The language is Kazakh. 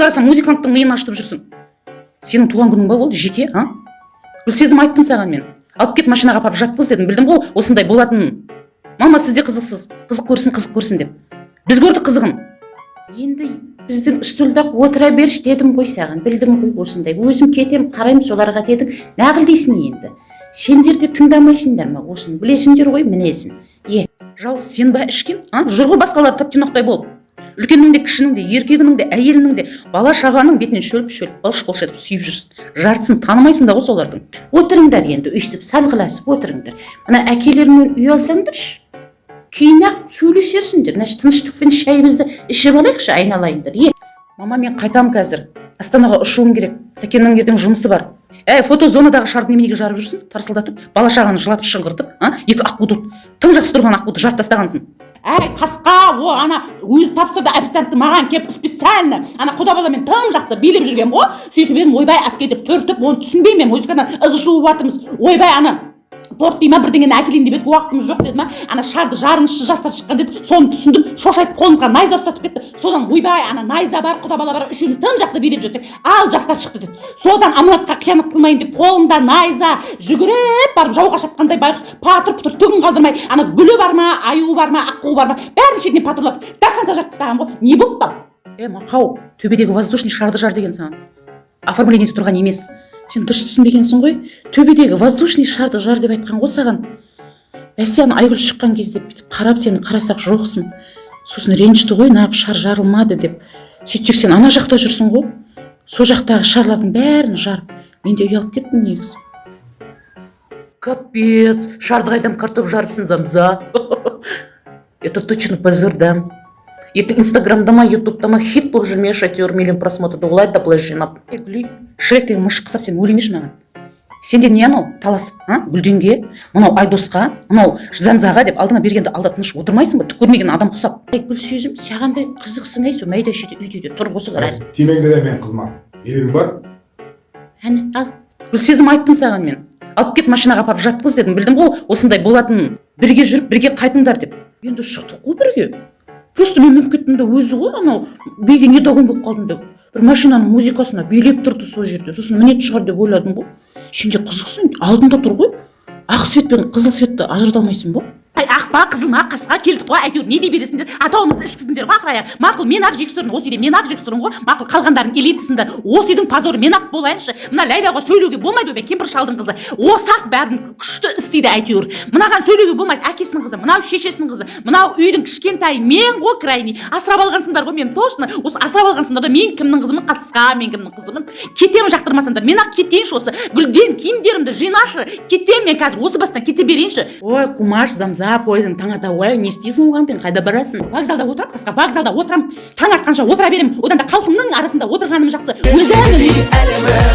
қарасаң музыканттың миын ашытып жүрсің. Сенің туған күнің ба ол жеке, а? Гүлсезім айттым саған мен. Алып кет машинаға апарып жатқыз дедім. Білдім ғой осындай болатынын. Мама сізде қызықсыз. Қызық көрсін деп. Біз көрдік қызығын. Енді біздің үстелде отыра берші дедім ғой саған. Білдім ғой осындай. Өзім кетем, қараймын соларға дедің. Нағыл дейсің енді. Сендер де тыңдамайсыңдар ма осыны? Білесіңдер ғой мінесін. Жалғыз сен ба ішкен? Жүр ғой басқалар тап-тұйнақтай болып. Үлкеннің де, кішінің де, еркегінің де, әйелінің де, бала шағаның бетінен шөліп былш-былш етіп сүйіп жүрсін. Жартысын танымайсың да ғой солардың. Отырыңдар енді, өйстіп салғыласып отырыңдар. Мына әкелеріңмен үй алсаңдаршы. Кейін-ақ сөйлесерсіңдер. Тыныштықпен шайымызды ішіп алайықшы, айналайындар. Мама, мен қайтам қазір. Астанаға ұшуым керек. Сәкеннің ертең жұмысы бар. Фотозонадағы шарды неменеге жарып жүрсің? Тарсылдатып, бала шағаны жылатып шыңғыртып, екі аққуды, тым жақсы тұрған аққуды жарып тастағансың. Қасқа, ана өзі тапса да официантты маған кеп специально ана құда баламен тым жақсы билеп жүрген ғой. Сөйтіп едім, ойбай әпкетіп түртіп, оны түсінбеймін, музыкадан ызы шуып жатырмыз. Ойбай ана торт дейма бірдеңені әкелейін деп едік, уақытымыз жоқ деді ма? Ана шарды жарыңызшы жастар шыққан деді, соны түсіндім, шошайтып қолымызға найза ұстатып кетті. Содан ойбай ана найза бар, құда бала бар, үшеуміз тым жақсы билеп жүрсек, ал жастар шықты деді. Содан аманатқа қиянат қылмайын деп қолымда найза жүгіріп барып жауға шапқандай байғұс патыр-пұтыр түгін қалдырмай, ана гүлі бар ма, аюы бар ма, аққуы бар ма, бәрін шетіне патырлатып до конца жарып тастаған ғой. Не болды там? Мақау, төбедегі воздушный шарды жар деген саған. Оформлениеде тұрған емес. Сен дұрыс түсінбегенсің ғой. Төбедегі воздушный шарды жар деп айтқан ғой саған. Бәсиян Айгүл шыққан кезде бүйтіп қарап сені қарасақ жоқсың. Сосын ренжіді ғой, нағып шар жарылмады деп. Сөйтсек сен ана жақта жүрсің ғой. Со жақтағы шарлардың бәрін жарып. Мен де ұялып кеттім негізі. Капец, шарды қайдам картоп жарыпсың замза. Это точно позор, да. Ертең инстаграмда ма, ютубта ма хит болып жүрмеш, әйтеуір миллион просмотрды олай да былай жинап. Гүлей, Шректегі мышық қысап сен өлемеш маған. Сенде не анау таласып, Гүлденге, мынау Айдосқа, мынау Замзаға деп алдыңа бергенде алда тыныш отырмайсың ба? Түк көрмеген адам құсап. Гүлсезім, сағандай қызықсың со майда шүйде үйде тұр осы қарасың. Тимеңді де мен қызма. Елің бар? Ал. Гүлсезім айттым саған мен. Алып кет машинаға апарып жатқыз дедім. Білдім ғой осындай болатынын. Бірге жүріп, бірге қайтыңдар деп. Енді шықтық қой бірге. Просто мен мемлекеттің өзі ғой, анау бейге не дауын болып қалдым деп. Бір машинаның музыкасына билеп тұрды сол жерде. Сосын мінет шығар деп ойладым ғой. Сенде қызықсың, алдында тұр ғой. Ақ свет пен қызыл светті ажырата алмайсың ба? Ақ па, қызыл ма, қасқа келдік қой, әйтеуір не дей бересіңдер, атауымызды ішкізіңдер ғой ақыраяқ. Мақұл, мен ақ жексұрын, осы үйде мен ақ жексұрын ғой. Мақұл, қалғандардың элитасында осы үйдің позоры мен ақ болайыншы. Мына Ләйлаға сөйлеуге болмайды ғой, кемпір шалдың қызы. Осы-ақ бәрін күшті істейді әйтеуір. Мынаған сөйлеуге болмайды, әкесінің қызы, мынау шешесінің қызы, мынау үйдің кішкентай, мен ғой крайний. Асырап алғансыңдар ғой мен точно. Осы асырап алғансыңдар да мен кімнің қызымын, қасқа, мен кімнің қызымын. Кетемін жақтырмасаңдар, мен ақ кетейінші осы. Гүлден киімдерімді жинашы. Кетемін мен қазір осы бастан кете берейінші. Ой, Кумаш, Замза, пойызың таң ата, ой, не істейсің оған пен, қайда барасың? Вокзалда отырам, қасқа, вокзалда отырам. Таң атқанша отыра берем. Одан да халқымның арасында отырғаным жақсы. Өзім